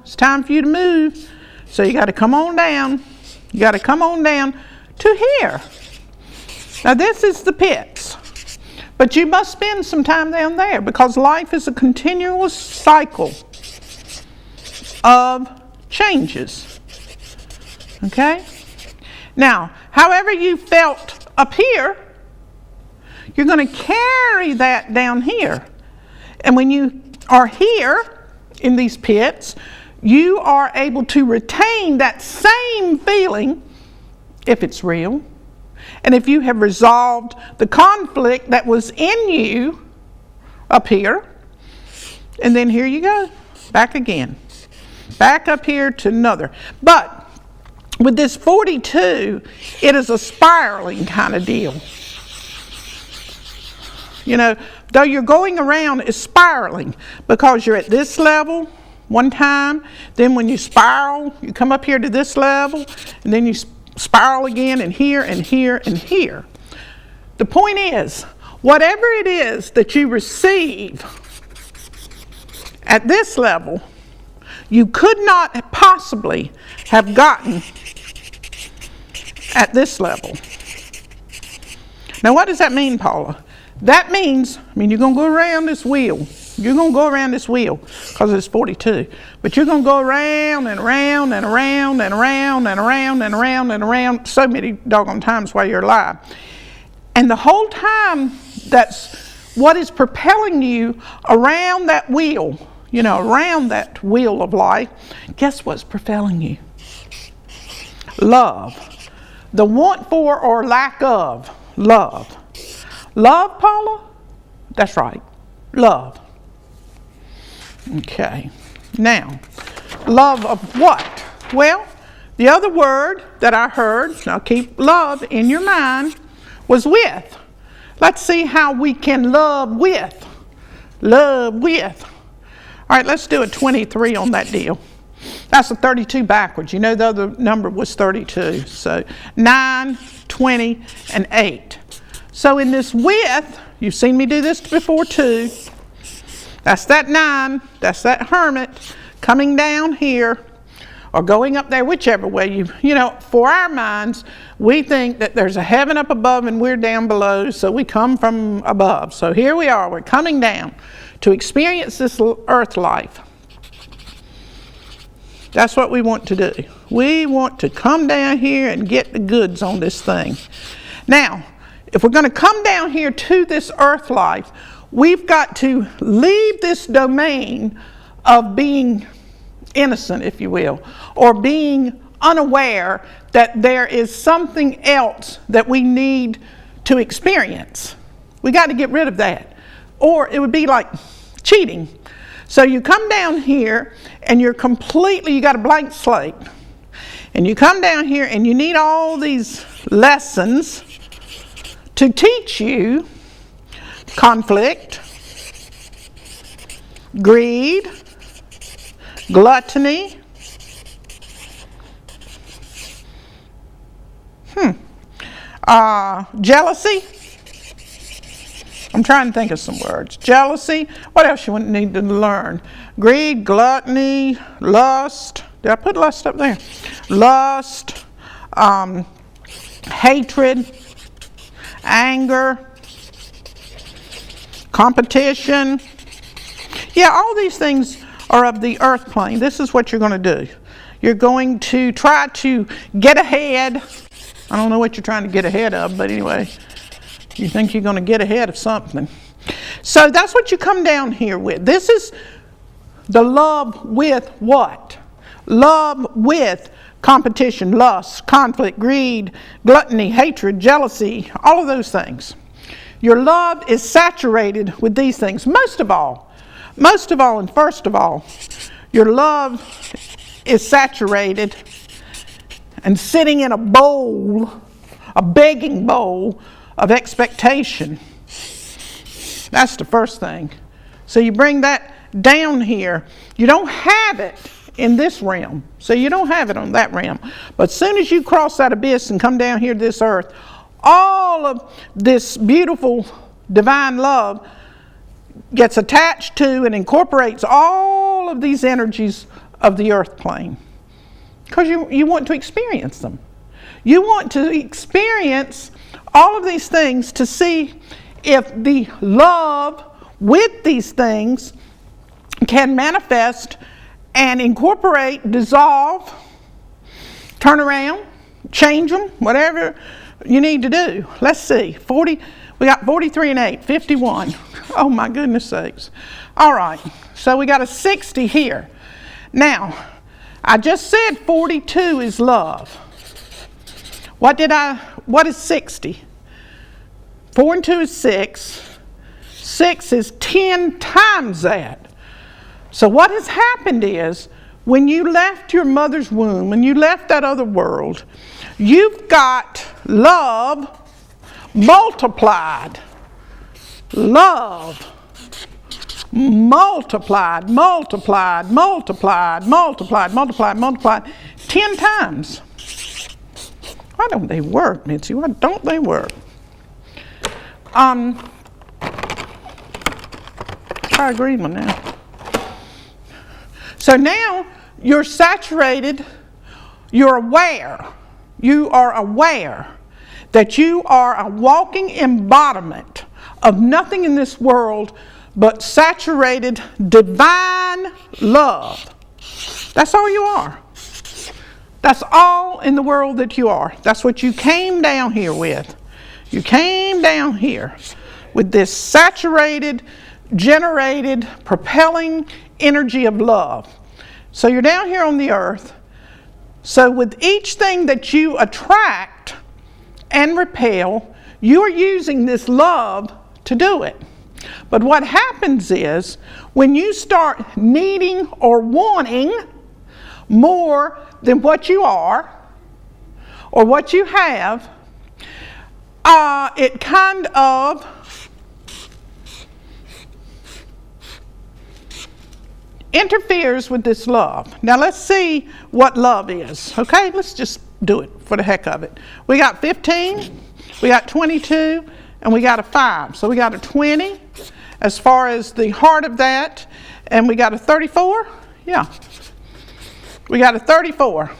it's time for you to move. So you got to come on down. You got to come on down to here. Now this is the pits. But you must spend some time down there because life is a continuous cycle of changes. Okay? Now, however you felt up here, you're going to carry that down here. And when you are here in these pits, you are able to retain that same feeling if it's real. And if you have resolved the conflict that was in you up here, and then here you go, back again. Back up here to another. But with this 42, it is a spiraling kind of deal. You know, though you're going around, it's spiraling because you're at this level one time, then when you spiral, you come up here to this level, and then you spiral again, and here, and here, and here. The point is, whatever it is that you receive at this level, you could not possibly have gotten at this level. Now, what does that mean, Paula? That means, you're going to go around this wheel. You're going to go around this wheel because it's 42. But you're going to go around and around and around and around and around and around and around so many doggone times while you're alive. And the whole time, that's what is propelling you around that wheel, around that wheel of life. Guess what's propelling you? Love. The want for or lack of love. Love, Paula? That's right. Love. Okay. Now, love of what? Well, the other word that I heard, now keep love in your mind, was with. Let's see how we can love with. Love with. All right, let's do a 23 on that deal. That's a 32 backwards. You know the other number was 32. So 9, 20, and 8. So in this with, you've seen me do this before too. That's that 9, that's that hermit coming down here or going up there, whichever way for our minds, we think that there's a heaven up above and we're down below, so we come from above. So here we are, we're coming down to experience this earth life. That's what we want to do. We want to come down here and get the goods on this thing. Now, if we're going to come down here to this earth life, we've got to leave this domain of being innocent, if you will, or being unaware that there is something else that we need to experience. We got to get rid of that, or it would be like cheating. So you come down here and you got a blank slate, and you come down here and you need all these lessons to teach you conflict, greed, gluttony, jealousy. I'm trying to think of some words. Jealousy. What else you need to learn? Greed, gluttony, lust. Did I put lust up there? Lust, hatred, anger, competition. Yeah, all these things are of the earth plane. This is what you're going to do. You're going to try to get ahead. I don't know what you're trying to get ahead of, but anyway, you think you're going to get ahead of something. So that's what you come down here with. This is the love with what? Love with competition, lust, conflict, greed, gluttony, hatred, jealousy, all of those things. Your love is saturated with these things. Most of all, and first of all, your love is saturated and sitting in a bowl, a begging bowl of expectation. That's the first thing. So you bring that down here. You don't have it in this realm, so you don't have it on that realm. But as soon as you cross that abyss and come down here to this earth, all of this beautiful divine love gets attached to and incorporates all of these energies of the earth plane because you want to experience them. You want to experience all of these things to see if the love with these things can manifest and incorporate, dissolve, turn around, change them, whatever you need to do. Let's see, 40, we got 43 and 8, 51. Oh my goodness sakes. All right, so we got a 60 here. Now, I just said 42 is love. What is 60? 4 and 2 is 6. 6 is 10 times that. So what has happened is, when you left your mother's womb, when you left that other world, you've got love multiplied. Love multiplied, multiplied, multiplied, multiplied, multiplied, multiplied 10 times. Why don't they work, Mitzi? Why don't they work? Try a green one now. So now you're saturated, you're aware. You are aware that you are a walking embodiment of nothing in this world but saturated divine love. That's all you are. That's all in the world that you are. That's what you came down here with. You came down here with this saturated, generated, propelling energy of love. So you're down here on the earth. So with each thing that you attract and repel, you are using this love to do it. But what happens is, when you start needing or wanting more than what you are or what you have, it kind of interferes with this love. Now let's see what love is. Okay, let's just do it for the heck of it. We got 15, we got 22, and we got a 5. So we got a 20 as far as the heart of that, and we got a 34. Yeah, we got a 34.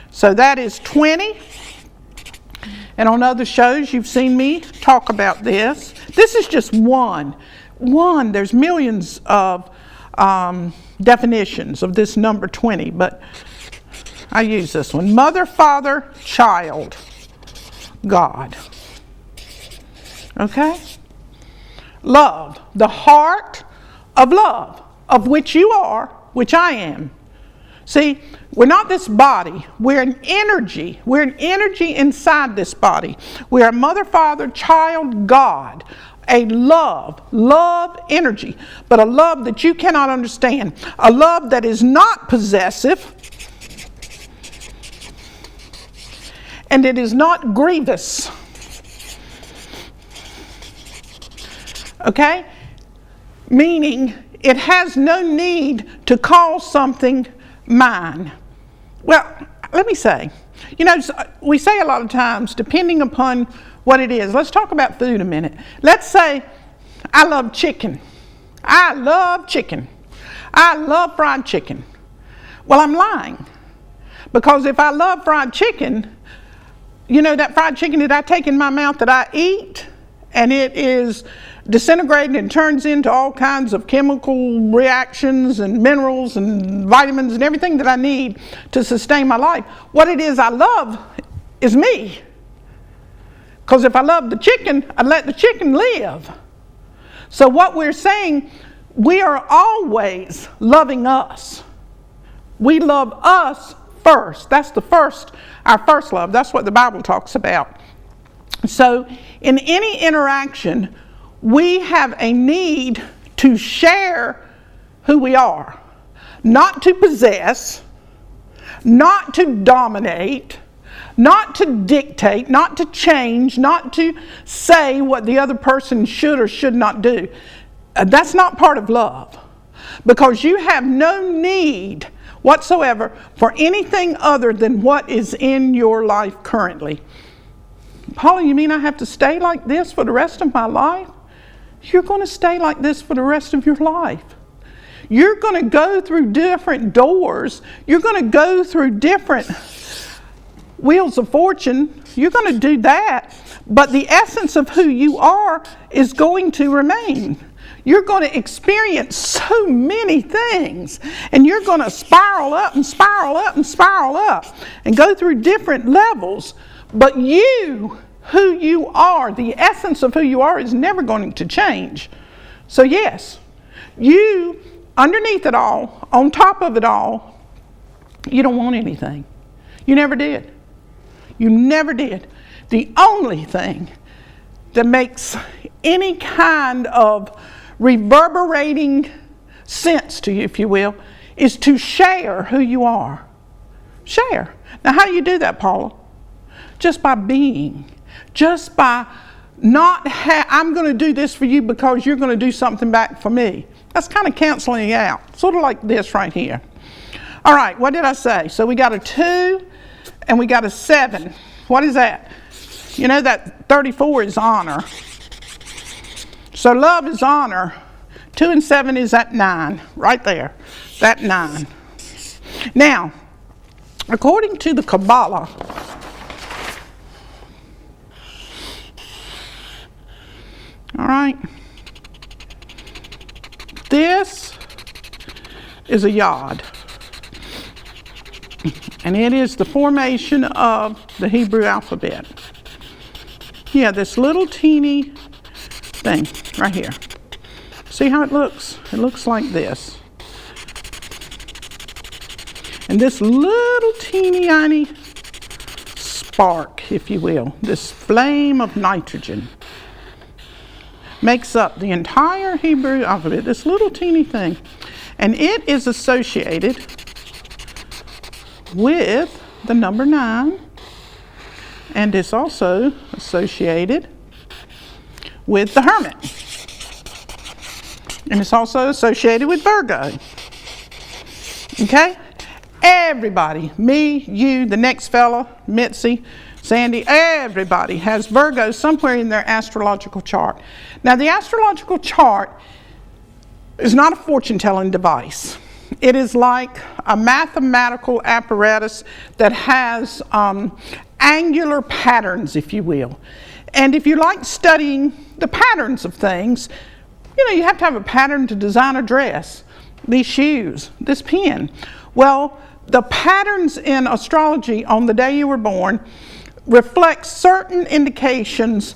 So that is 20. And on other shows you've seen me talk about this. This is just one. There's millions of definitions of this number 20, but I use this one. Mother, father, child, God. Okay? Love, the heart of love, of which you are, which I am. See, we're not this body. We're an energy. We're an energy inside this body. We are mother, father, child, God. A love energy, but a love that you cannot understand. A love that is not possessive, and it is not grievous. Okay? Meaning, it has no need to call something mine. Well, let me say, we say a lot of times, depending upon what it is. Let's talk about food a minute. Let's say I love chicken. I love chicken. I love fried chicken. Well, I'm lying. Because if I love fried chicken, that fried chicken that I take in my mouth that I eat, and it is disintegrated and turns into all kinds of chemical reactions and minerals and vitamins and everything that I need to sustain my life. What it is I love is me. Because if I love the chicken, I'd let the chicken live. So what we're saying, we are always loving us. We love us first. That's our first love. That's what the Bible talks about. So in any interaction, we have a need to share who we are. Not to possess, not to dominate, not to dictate, not to change, not to say what the other person should or should not do. That's not part of love. Because you have no need whatsoever for anything other than what is in your life currently. Paula, you mean I have to stay like this for the rest of my life? You're going to stay like this for the rest of your life. You're going to go through different doors. You're going to go through different wheels of fortune. You're going to do that. But the essence of who you are is going to remain. You're going to experience so many things, and you're going to spiral up and spiral up and spiral up and go through different levels. But you, who you are, the essence of who you are is never going to change. So yes, you, underneath it all, on top of it all, you don't want anything. You never did. You never did. The only thing that makes any kind of reverberating sense to you, if you will, is to share who you are. Share. Now, how do you do that, Paula? Just by being. Just by not, I'm going to do this for you because you're going to do something back for me. That's kind of canceling out. Sort of like this right here. All right, what did I say? So we got a 2 and we got a 7. What is that? You know that 34 is honor. So love is honor. 2 and 7 is that 9, right there. That 9. Now, according to the Kabbalah, all right, this is a yod. And it is the formation of the Hebrew alphabet. Yeah, this little teeny thing right here. See how it looks? It looks like this. And this little teeny tiny spark, if you will, this flame of nitrogen, makes up the entire Hebrew alphabet, this little teeny thing. And it is associated with the number 9, and it's also associated with the hermit, and it's also associated with Virgo. Okay, everybody, me, you, the next fella, Mitzi, Sandy, everybody has Virgo somewhere in their astrological chart. Now, the astrological chart is not a fortune-telling device. It is like a mathematical apparatus that has angular patterns, if you will. And if you like studying the patterns of things, you know, you have to have a pattern to design a dress, these shoes, this pen. Well, the patterns in astrology on the day you were born reflect certain indications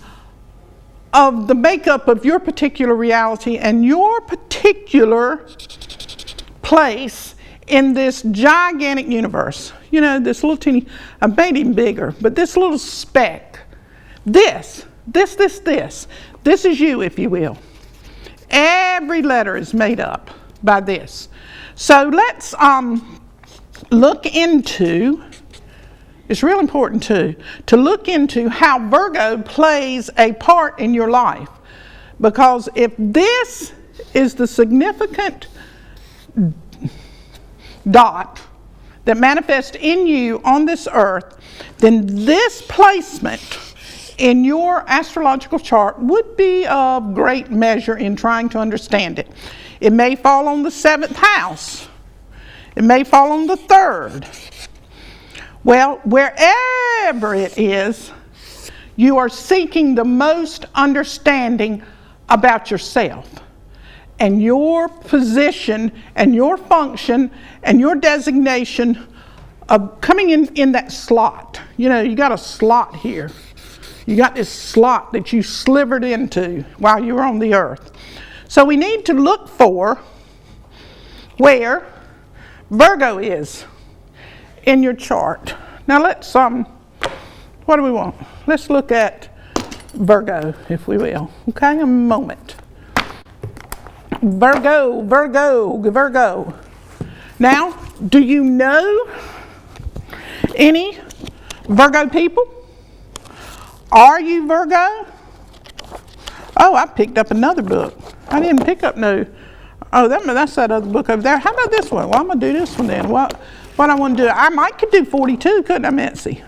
of the makeup of your particular reality and your particular place in this gigantic universe. You know, this little teeny, I made him bigger, but this little speck, this is you, if you will. Every letter is made up by this. So let's look into, it's real important too, to look into how Virgo plays a part in your life. Because if this is the significant dot that manifests in you on this earth, then this placement in your astrological chart would be of great measure in trying to understand it. It may fall on the 7th house. It may fall on the 3rd. Well, wherever it is, you are seeking the most understanding about yourself and your position and your function and your designation of coming in that slot. You know, you got a slot here. You got this slot that you slivered into while you were on the earth. So we need to look for where Virgo is in your chart. Now let's, what do we want? Let's look at Virgo, if we will. Okay, a moment. Virgo. Now, do you know any Virgo people? Are you Virgo? Oh, I picked up another book. I didn't pick up no, oh, that's that other book over there. How about this one? Well, I'm going to do this one then. What I want to do, I could do 42, couldn't I, Mitzi?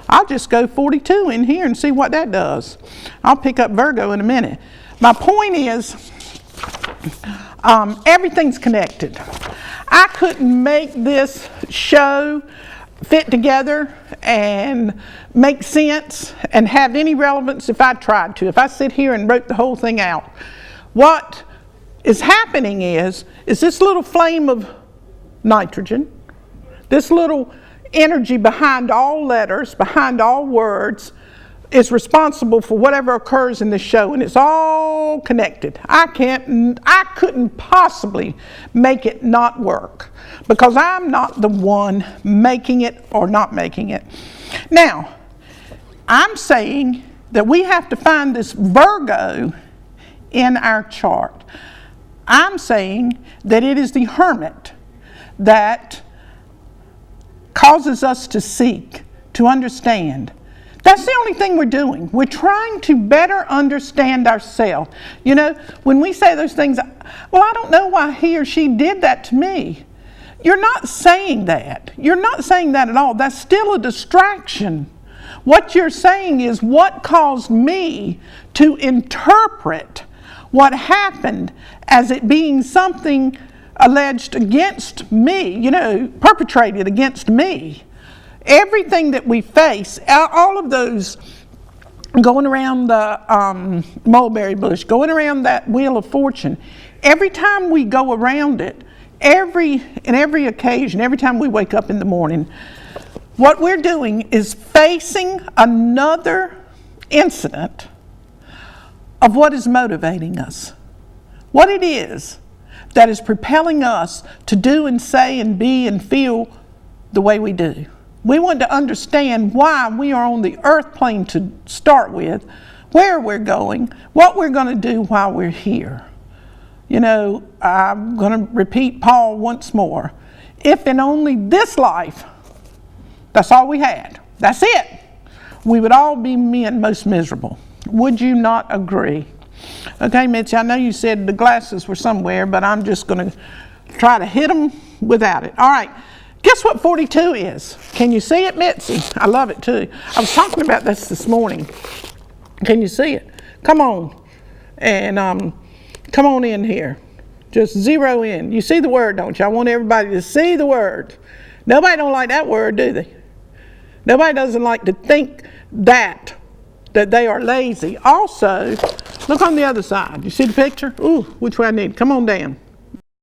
I'll just go 42 in here and see what that does. I'll pick up Virgo in a minute. My point is, Everything's connected. I couldn't make this show fit together and make sense and have any relevance if I tried to. If I sit here and wrote the whole thing out. What is happening is this little flame of nitrogen, this little energy behind all letters, behind all words, is responsible for whatever occurs in the show, and it's all connected. I couldn't possibly make it not work because I'm not the one making it or not making it. Now, I'm saying that we have to find this Virgo in our chart. I'm saying that it is the hermit that causes us to seek, to understand. That's the only thing we're doing. We're trying to better understand ourselves. You know, when we say those things, well, I don't know why he or she did that to me. You're not saying that. You're not saying that at all. That's still a distraction. What you're saying is what caused me to interpret what happened as it being something alleged against me, you know, perpetrated against me. Everything that we face, all of those going around the mulberry bush, going around that wheel of fortune, every time we go around it, every occasion, every time we wake up in the morning, what we're doing is facing another incident of what is motivating us, what it is that is propelling us to do and say and be and feel the way we do. We want to understand why we are on the earth plane to start with, where we're going, what we're going to do while we're here. You know, I'm going to repeat Paul once more. If in only this life, that's all we had, that's it, we would all be men most miserable. Would you not agree? Okay, Mitzi, I know you said the glasses were somewhere, but I'm just going to try to hit them without it. All right. Guess what 42 is? Can you see it, Mitzi? I love it too. I was talking about this morning. Can you see it? Come on. And come on in here. Just zero in. You see the word, don't you? I want everybody to see the word. Nobody don't like that word, do they? Nobody doesn't like to think that they are lazy. Also, look on the other side. You see the picture? Ooh, which way I need? Come on down.